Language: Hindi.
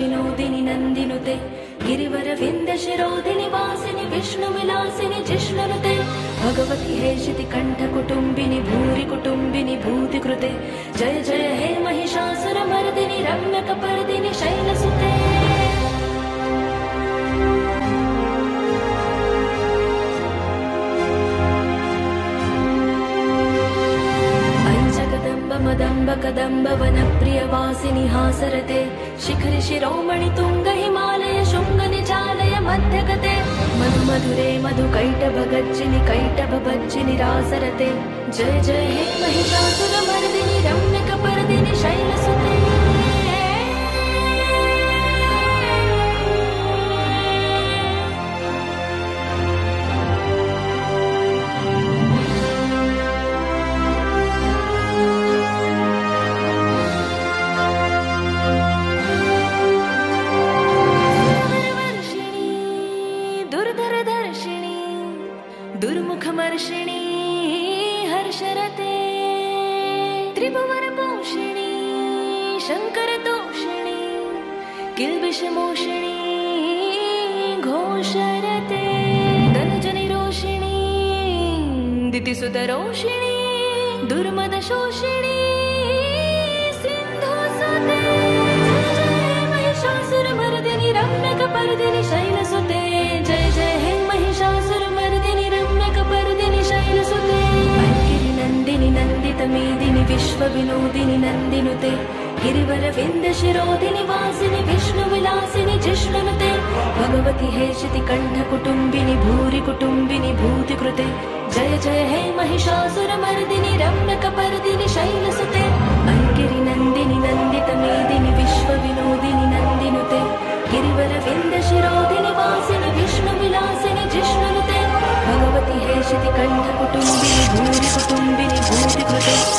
विश्वविनोदिनि नन्दिनुते गिरिवरविन्दशिरोधिनि वासिनि विष्णुविलासिनि जिष्णुनुते भगवति हेशिति कण्ठकुटुम्बिनि भूरि कुटुम्बिनि भूतिकृते जय जय हे महिषासुरमर्दिनि रम्यकपर्दिनि शैलसुते। मदम्ब कदम्ब वनप्रियवासिनि हासरते शिखरि शिरोमणि तुंग हिमालय शुंग निजालय मध्यगते मधु मधुरे मधु कैटभ गज्जिनि कैटभ भज्जिनि रासरते जय जय हे महिषासुरमर्दिनि रम्यकपर्दिनि शैलसुते। दुर्मुखमर्षिणी हर्षरते त्रिभुवनपोषिणी शङ्करतोषिणी किल्बिषमोषिणी घोषरते धनुजनिरोषिणी दितिसुतरोषिणी दुर्मदशोषिणी सिन्धुसुते महिषासुरमर्दिनि रम्यकपर्दिनि शैलसुते जय जय हे महिषासुरमर्दिनि रम्यकपर्दिनि शैलसुते। गिरिनन्दिनि नन्दितमेदिनि विश्वविनोदिनि नन्दिनुते गिरिवरविन्दशिरोधिनि वासिनि विष्णुविलासिनि जिष्णुनुते भगवति हेशिति कण्ठकुटुम्बिनि भूरि कुटुम्बिनि भूतिकृते जय जय हे महिषासुरमर्दिनि रम्यकपर्दिनि शैलसुते। गिरिनन्दिनि नन्दितमेदिनि विश्वविनोदिनि नन्दिनुते गिरिवरविन्दशिरोधिनि वासिनि विष्णुविलासिनि जिष्णुनुते भगवति हेशिति कण्ठकुटुम्बिनि भूरि कुटुम्बिनि भूतिकृते